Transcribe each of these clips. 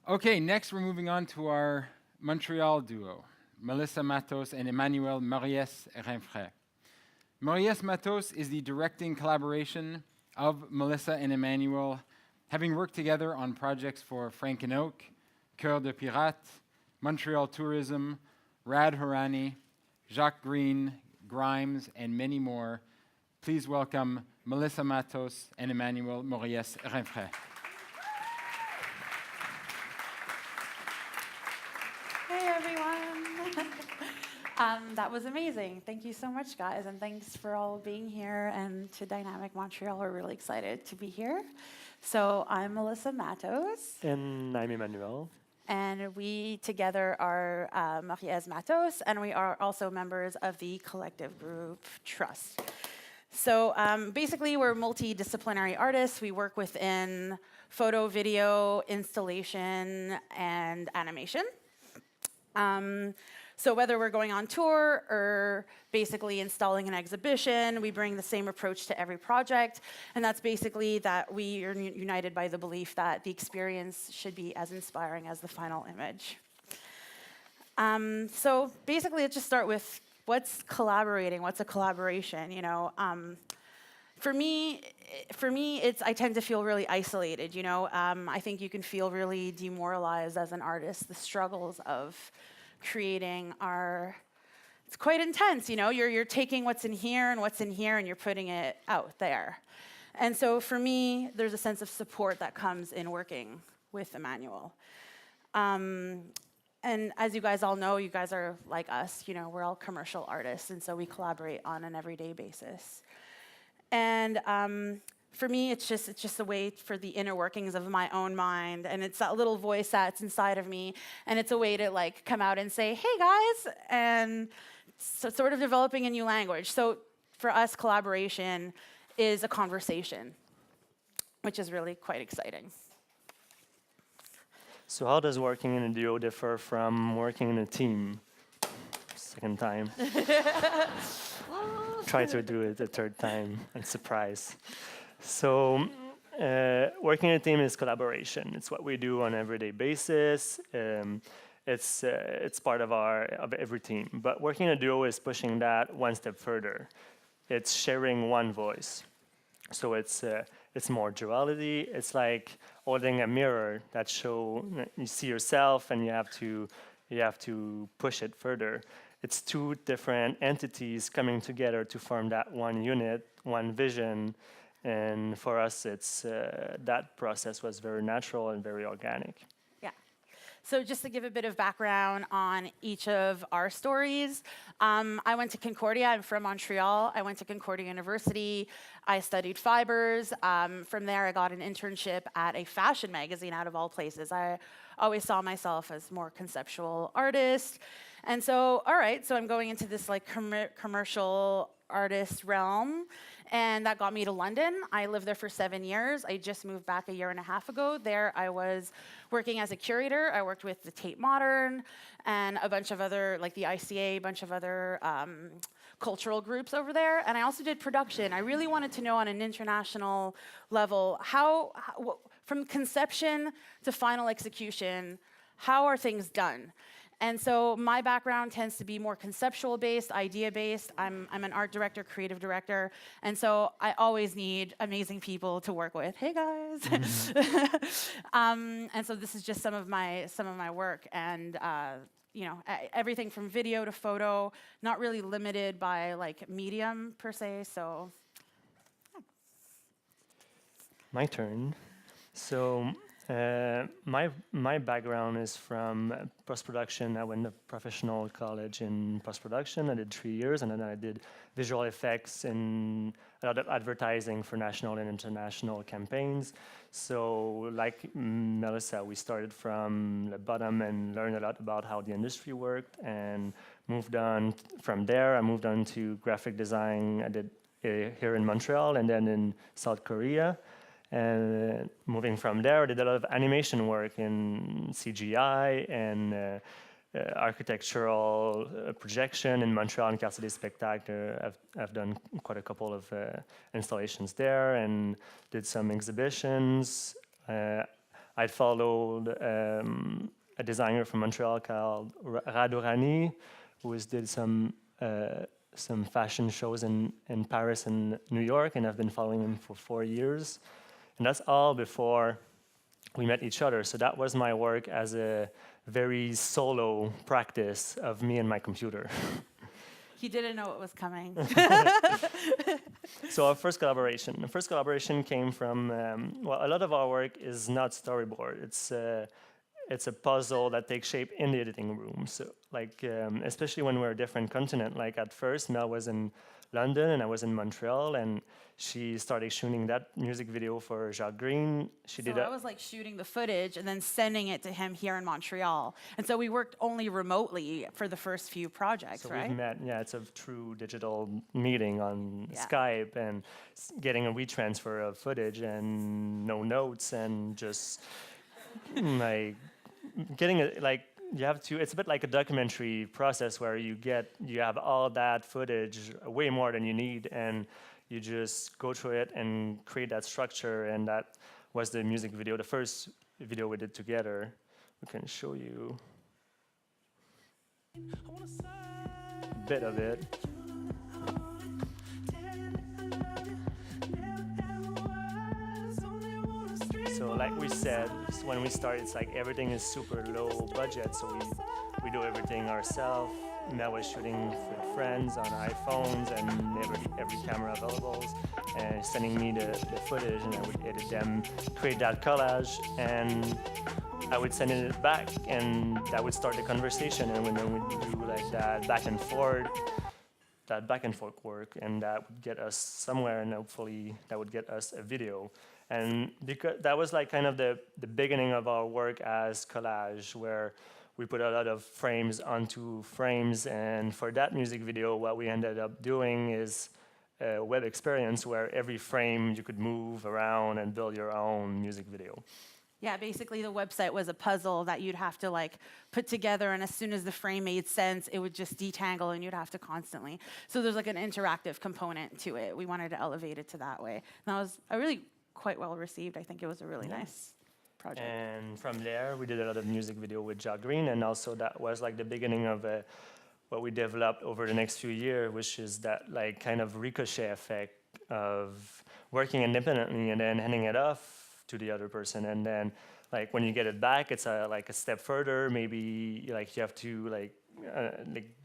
Okay, next we're moving on to our Montreal duo, Mauriès Matos and Emmanuel Mauries-Rinfret. Mauriès Matos is the directing collaboration of Melissa and Emmanuel, having worked together on projects for Frank and Oak, Cœur de Pirate, Montreal Tourism, Rad Horani, Jacques Green, Grimes, and many more. Please welcome Melissa Matos and Emmanuel Mauries-Rinfret. Hey everyone! That was amazing. Thank you so much, guys, and thanks for all being here. And to Dynamic Montreal, we're really excited to be here. So I'm Melissa Matos. And I'm Emmanuel. And we together are Mauriès Matos, and we are also members of the collective group Trusst. So basically, we're multidisciplinary artists. We work within photo, video, installation, and animation. So whether we're going on tour or basically installing an exhibition, we bring the same approach to every project. And that's basically that we are united by the belief that the experience should be as inspiring as the final image. So basically, let's just start with what's collaborating, what's a collaboration, you know? For me, I tend to feel really isolated, you know? I think you can feel really demoralized as an artist. The struggles of creating it's quite intense, you know? You're taking what's in here and you're putting it out there. And so for me, there's a sense of support that comes in working with Emmanuel. And as you guys all know, you guys are like us, you know, we're all commercial artists, and so we collaborate on an everyday basis. And for me, it's just a way for the inner workings of my own mind, and it's that little voice that's inside of me, and it's a way to like come out and say, hey guys, and so sort of developing a new language. So for us, collaboration is a conversation, which is really quite exciting. So how does working in a duo differ from working in a team? Second time. Try to do it a third time and surprise. So working in a team is collaboration. It's what we do on an everyday basis. It's part of every team. But working in a duo is pushing that one step further. It's sharing one voice. So it's more duality. It's like holding a mirror that you see yourself, and you have to push it further. It's two different entities coming together to form that one unit, one vision. And for us, that process was very natural and very organic. So just to give a bit of background on each of our stories, I went to Concordia. I'm from Montreal. I went to Concordia University. I studied fibers. From there, I got an internship at a fashion magazine, out of all places. I always saw myself as more conceptual artist. And so, all right, so I'm going into this like commercial artist realm, and that got me to London. I lived there for 7 years. I just moved back a year and a half ago. There I was working as a curator. I worked with the Tate Modern and a bunch of other, like the ICA, a bunch of other cultural groups over there. And I also did production. I really wanted to know on an international level, from conception to final execution, how are things done? And so my background tends to be more conceptual based, idea based. I'm an art director, creative director, and so I always need amazing people to work with. Hey guys, and so this is just some of my work, and you know, everything from video to photo, not really limited by like medium per se. So My turn. So my background is from post-production. I went to professional college in post-production. I did 3 years, and then I did visual effects and a lot of advertising for national and international campaigns. So like Melissa, we started from the bottom and learned a lot about how the industry worked, and moved on from there. I moved on to graphic design. I did here in Montreal and then in South Korea. And moving from there, I did a lot of animation work in CGI and architectural projection in Montreal and Quartier des Spectacles. I've done quite a couple of installations there and did some exhibitions. I followed a designer from Montreal called Radorani, who did some fashion shows in Paris and New York, and I've been following him for 4 years. And that's all before we met each other. So that was my work as a very solo practice of me and my computer. He didn't know it was coming. So our first collaboration. The first collaboration came from, well, a lot of our work is not storyboard. It's a puzzle that takes shape in the editing room. So like, especially when we're a different continent, like at first Mel was in London and I was in Montreal, and she started shooting that music video for Jacques Green. So I was like shooting the footage and then sending it to him here in Montreal. And so we worked only remotely for the first few projects, so right? we've met, yeah, it's a true digital meeting on Skype, and getting a WeTransfer of footage and no notes, and just like getting it, like, you have to, it's a bit like a documentary process where you have all that footage, way more than you need, and you just go through it and create that structure. And that was the music video, the first video we did together. We can show you a bit of it. So like we said, when we start, it's like everything is super low budget, so we do everything ourselves. Mel was shooting with friends on iPhones and every camera available, and sending me the footage, and I would edit them, create that collage, and I would send it back, and that would start the conversation, and then we'd do like that back and forth work, and that would get us somewhere, and hopefully that would get us a video. And because that was like kind of the beginning of our work as collage, where we put a lot of frames onto frames. And for that music video, what we ended up doing is a web experience where every frame you could move around and build your own music video. Yeah, basically the website was a puzzle that you'd have to like put together, and as soon as the frame made sense, it would just detangle and you'd have to constantly. So there's like an interactive component to it. We wanted to elevate it to that way. And that was quite well received. I think it was a really nice project. And from there, we did a lot of music video with Jacques Green, and also that was like the beginning of what we developed over the next few years, which is that like kind of ricochet effect of working independently and then handing it off to the other person, and then like when you get it back, it's like a step further. Maybe like you have to like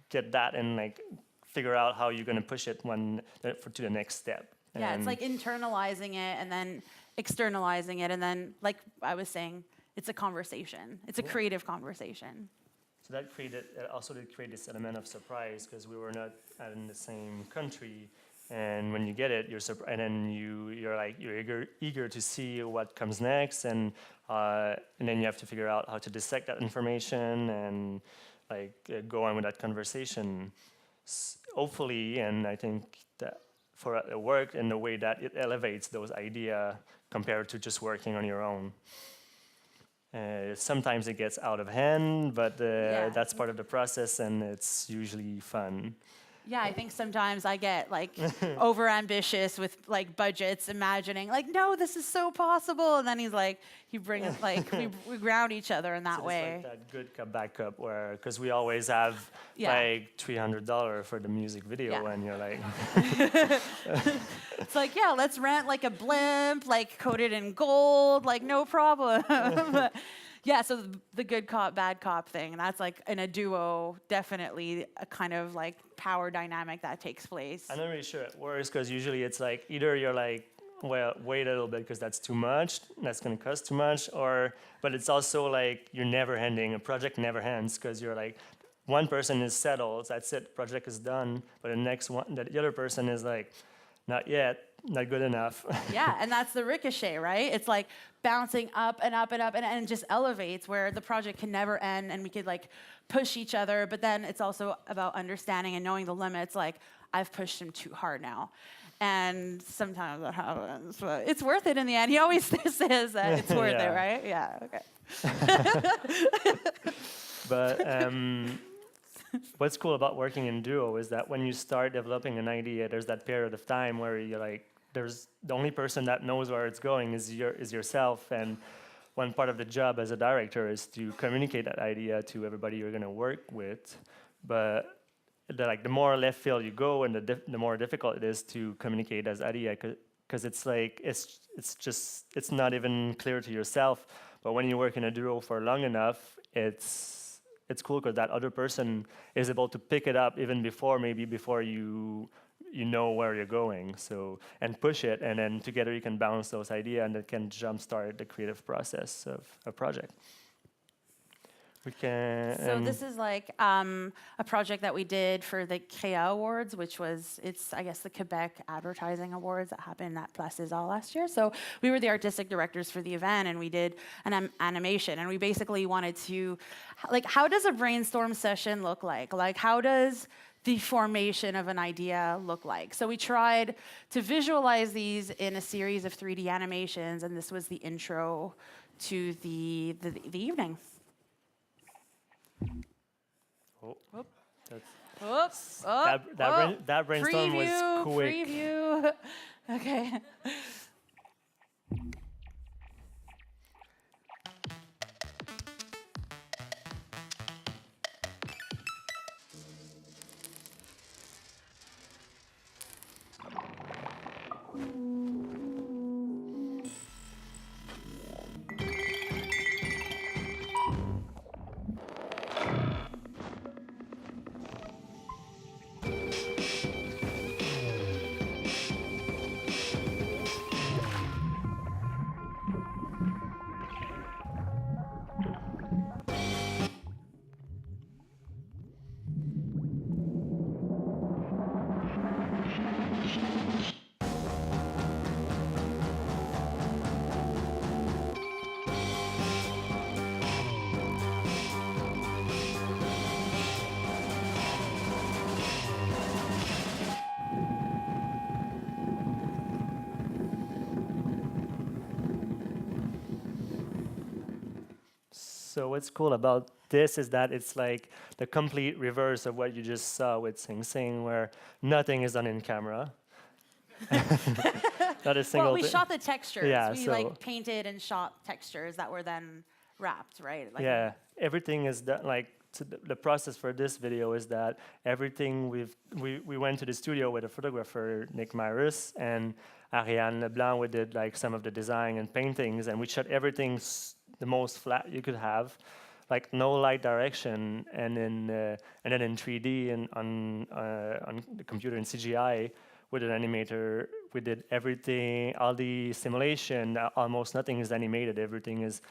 get that and like figure out how you're going to push it to the next step. Yeah, it's like internalizing it and then externalizing it, and then, like I was saying, it's a conversation. It's a creative conversation. So that also did create this element of surprise, because we were not in the same country, and when you get it, you're surprised, and then you're eager to see what comes next, and then you have to figure out how to dissect that information and like go on with that conversation. Hopefully, and I think that for it worked in the way that it elevates those ideas compared to just working on your own. Sometimes it gets out of hand, but that's part of the process, and it's usually fun. Yeah, I think sometimes I get like over ambitious with like budgets, imagining like, no, this is so possible, and then he brings like we ground each other in that way. It's like that good cup, bad cup, where because we always have like $300 for the music video, and you're like, it's like, yeah, let's rent like a blimp, like coated in gold, like no problem. Yeah, so the good cop, bad cop thing, that's like in a duo, definitely a kind of like power dynamic that takes place. I'm not really sure it works, because usually it's like either you're like, well, wait a little bit because that's too much, that's going to cost too much, but it's also like you're never ending, a project never ends, because you're like, one person is settled, that's it, project is done, but the next one, the other person is like, not yet, not good enough. Yeah, and that's the ricochet, right? It's like bouncing up and up and up, and it just elevates, where the project can never end, and we could like push each other, but then it's also about understanding and knowing the limits, like, I've pushed him too hard now. And sometimes that happens, but it's worth it in the end. He always says that it's worth it, right? Yeah, okay. But what's cool about working in duo is that when you start developing an idea, there's that period of time where you're like, there's the only person that knows where it's going is yourself, and one part of the job as a director is to communicate that idea to everybody you're going to work with. But the more left field you go, and the more difficult it is to communicate as idea, because it's like it's not even clear to yourself. But when you work in a duo for long enough, it's cool because that other person is able to pick it up even before you know where you're going, so, and push it, and then together you can bounce those ideas, and it can jumpstart the creative process of a project. We can. So this is like a project that we did for the CREA Awards, which was, I guess, the Quebec Advertising Awards that happened at Place des Arts last year. So we were the artistic directors for the event, and we did an animation, and we basically wanted to, like, how does a brainstorm session look like? Like, how does the formation of an idea look like? So we tried to visualize these in a series of 3D animations, and this was the intro to the evening. Oh, Oops. that brainstorm was quick. Preview. Okay. So what's cool about this is that it's like the complete reverse of what you just saw with Sing Sing, where nothing is done in camera. Not a single Well, we thing. shot the textures. Yeah, we so- like painted and shot textures that were then wrapped, right? Like, Yeah, everything is done. Like, so the process for this video is that everything we went to the studio with a photographer, Nick Myris, and Ariane Leblanc. We did like some of the design and paintings, and we shot everything the most flat you could have, like no light direction, and then in 3D and on the computer in CGI with an animator. We did everything, all the simulation. Almost nothing is animated. Everything is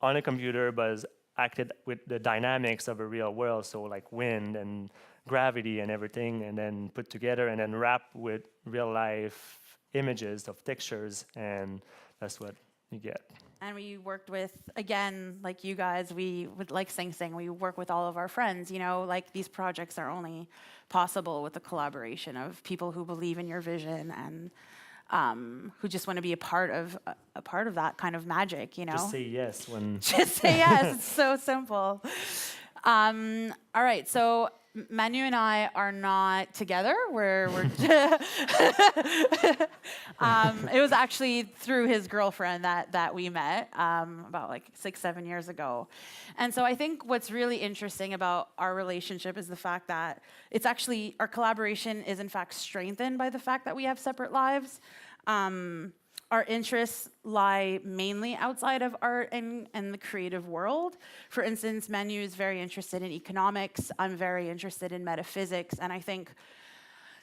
on a computer, but is acted with the dynamics of a real world, so like wind and gravity and everything, and then put together and then wrapped with real life images of textures, and that's what you get. And we worked with, again, like you guys, we would like Sing Sing, we work with all of our friends, you know, like these projects are only possible with the collaboration of people who believe in your vision and who just want to be a part of that kind of magic, you know? Just say yes when... Just say yes, it's so simple. All right, so Manu and I are not together. We're it was actually through his girlfriend that we met about like 6-7 years ago. And so I think what's really interesting about our relationship is the fact that it's actually, our collaboration is in fact strengthened by the fact that we have separate lives. Our interests lie mainly outside of art and the creative world. For instance, Manu is very interested in economics. I'm very interested in metaphysics. And I think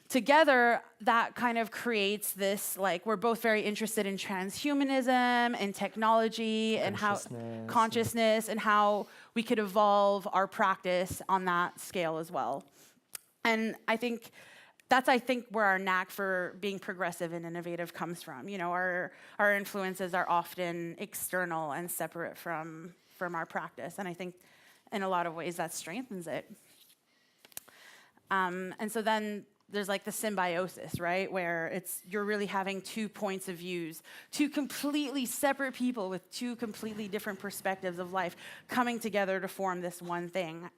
together that kind of creates this, like, we're both very interested in transhumanism and technology and how consciousness and how we could evolve our practice on that scale as well. And I think that's, where our knack for being progressive and innovative comes from. You know, our influences are often external and separate from our practice. And I think in a lot of ways that strengthens it. And so then there's like the symbiosis, right? Where you're really having two points of views, two completely separate people with two completely different perspectives of life coming together to form this one thing.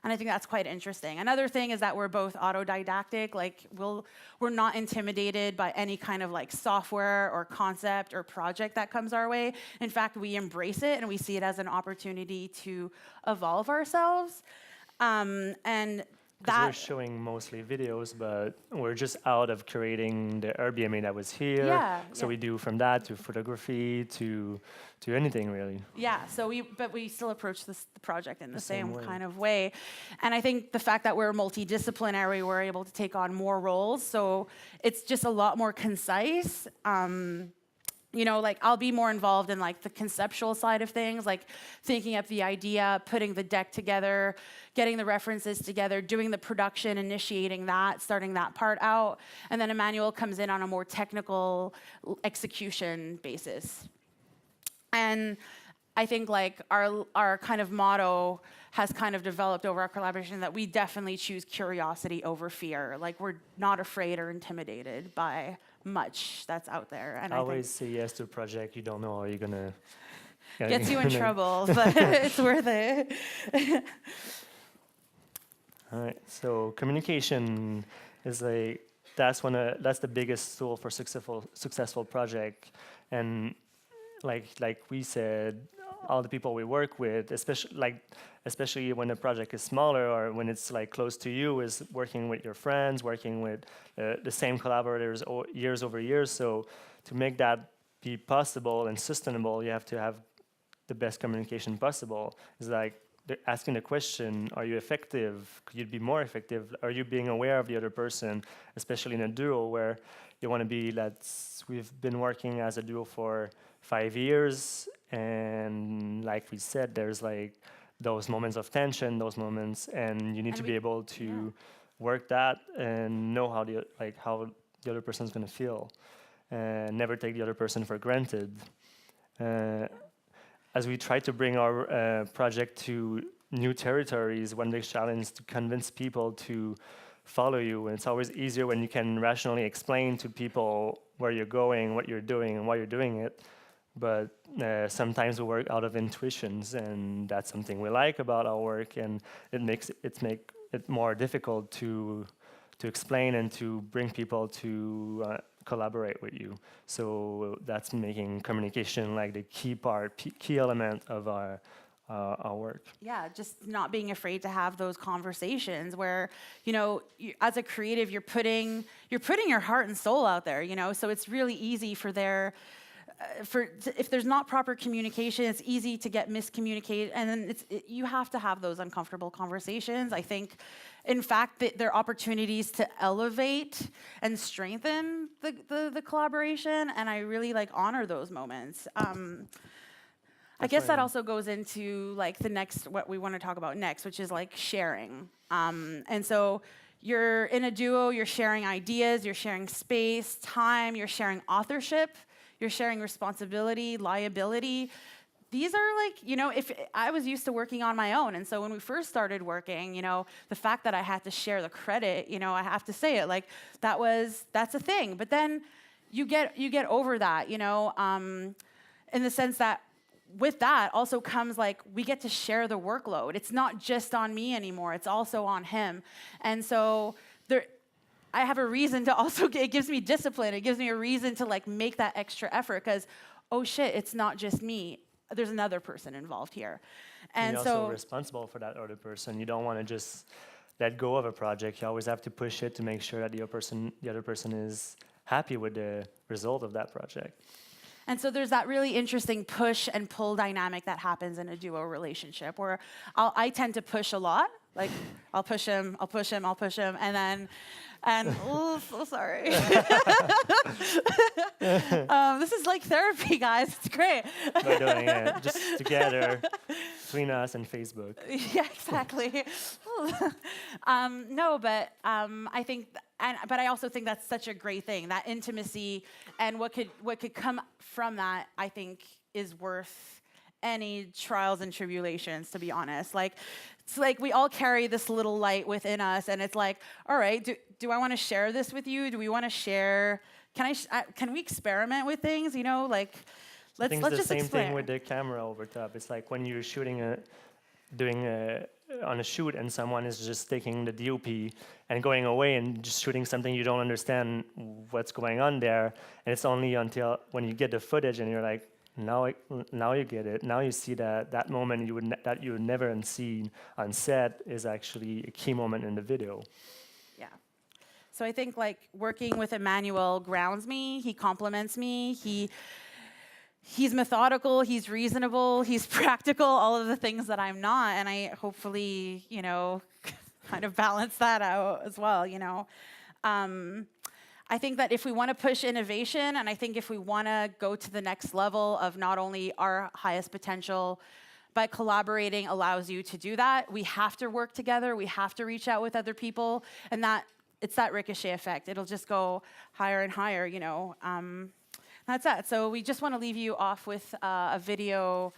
And I think that's quite interesting. Another thing is that we're both autodidactic. Like we're not intimidated by any kind of like software or concept or project that comes our way. In fact, we embrace it and we see it as an opportunity to evolve ourselves. And Because we're showing mostly videos, but we're just out of creating the Airbnb that was here. Yeah, so we do from that to photography to anything really. Yeah, but we still approach the project in the same way. kind of way. And I think the fact that we're multidisciplinary, we're able to take on more roles. So it's just a lot more concise. You know, like I'll be more involved in like the conceptual side of things, like thinking up the idea, putting the deck together, getting the references together, doing the production, initiating that, starting that part out. And then Emmanuel comes in on a more technical execution basis. And I think like our kind of motto has kind of developed over our collaboration that we definitely choose curiosity over fear. Like we're not afraid or intimidated by much that's out there. And Always say yes to a project you don't know how you're gonna gets you in trouble, but it's worth it. All right. So communication is like that's the biggest tool for successful project, and like we said, all the people we work with, especially when a project is smaller or when it's like close to you, is working with your friends, working with the same collaborators years over years. So to make that be possible and sustainable, you have to have the best communication possible. It's like asking the question, are you effective? Could you be more effective? Are you being aware of the other person, especially in a duo where you want to be, we've been working as a duo for 5 years, and like we said, there's like those moments of tension, those moments, and you need to be able to work that and know how the other person's going to feel, and never take the other person for granted. As we try to bring our project to new territories, one big challenge is to convince people to follow you. And it's always easier when you can rationally explain to people where you're going, what you're doing, and why you're doing it. But sometimes we work out of intuitions, and that's something we like about our work, and it makes it more difficult to explain and to bring people to collaborate with you. So that's making communication like the key element of our work. Yeah, just not being afraid to have those conversations where, you know, as a creative, you're putting your heart and soul out there, you know. So it's really easy if there's not proper communication, it's easy to get miscommunicated, and then you have to have those uncomfortable conversations. I think, in fact, that there are opportunities to elevate and strengthen the collaboration, and I really honor those moments. I guess that also goes into what we want to talk about next, which is sharing. And so you're in a duo, you're sharing ideas, you're sharing space, time, you're sharing authorship, you're sharing responsibility, liability. These are if I was used to working on my own, and so when we first started working, the fact that I had to share the credit, I have to say it, that's a thing. But then you get over that, in the sense that with that also comes we get to share the workload. It's not just on me anymore, it's also on him. And so I have a reason to also, it gives me discipline. It gives me a reason to make that extra effort because, oh shit, it's not just me. There's another person involved here. And you're also responsible for that other person. You don't want to just let go of a project. You always have to push it to make sure that the other person is happy with the result of that project. And so there's that really interesting push and pull dynamic that happens in a duo relationship where I tend to push a lot. I'll push him, oh, so sorry. This is like therapy, guys. It's great. We're doing it just together between us and Facebook. Yeah, exactly. No, but I think, but I also think that's such a great thing. That intimacy and what could come from that, I think, is worth any trials and tribulations, to be honest. It's we all carry this little light within us, and it's all right, do I want to share this with you? Do we want to share? Can we experiment with things? Let's I think it's the just same explain. thing with the camera over top. It's like when you're shooting doing on a shoot and someone is just taking the DOP and going away and just shooting something you don't understand what's going on there, and it's only until when you get the footage and you're like, now you get it. Now you see that moment that you would never see on set is actually a key moment in the video. Yeah. So I think like working with Emmanuel grounds me. He compliments me. He's methodical. He's reasonable. He's practical. All of the things that I'm not, and I hopefully, you know, kind of balance that out as well. You know. I think that if we want to push innovation, and I think if we want to go to the next level of not only our highest potential, but collaborating allows you to do that, we have to work together. We have to reach out with other people, and it's that ricochet effect. It'll just go higher and higher, you know. That's that. So we just want to leave you off with a video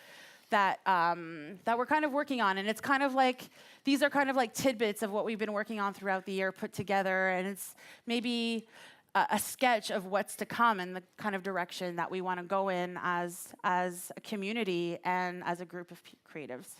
that we're kind of working on, and it's kind of like, these are kind of like tidbits of what we've been working on throughout the year put together, and it's maybe a sketch of what's to come and the kind of direction that we want to go in as a community and as a group of creatives.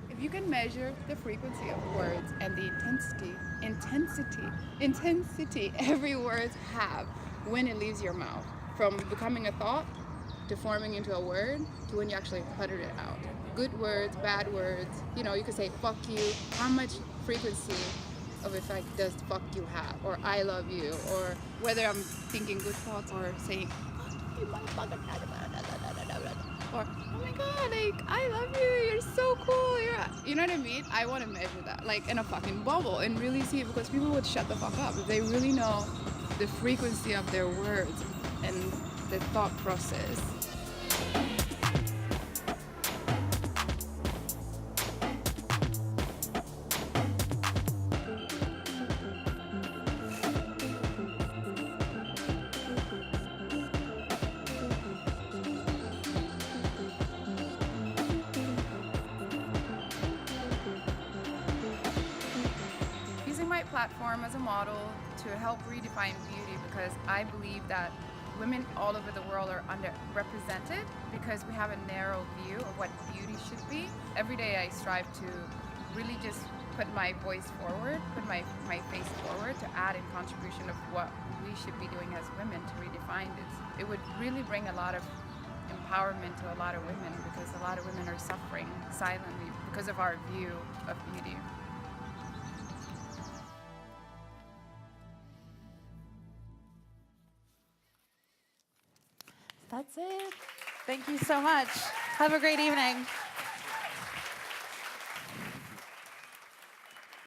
If you can measure the frequency of words and the intensity every word have when it leaves your mouth, from becoming a thought to forming into a word to when you actually utter it out. Good words, bad words, you know, you could say fuck you. How much frequency of effect does fuck you have? Or I love you, or whether I'm thinking good thoughts or saying fuck you motherfucker, or oh my god, like I love you, you're so cool, you know what I mean? I want to measure that, like in a fucking bubble, and really see it, because people would shut the fuck up if they really know the frequency of their words and the thought process. Platform as a model to help redefine beauty, because I believe that women all over the world are underrepresented because we have a narrow view of what beauty should be. Every day I strive to really just put my voice forward, put my face forward to add in contribution of what we should be doing as women to redefine this. It would really bring a lot of empowerment to a lot of women, because a lot of women are suffering silently because of our view of beauty. That's it. Thank you so much. Have a great evening.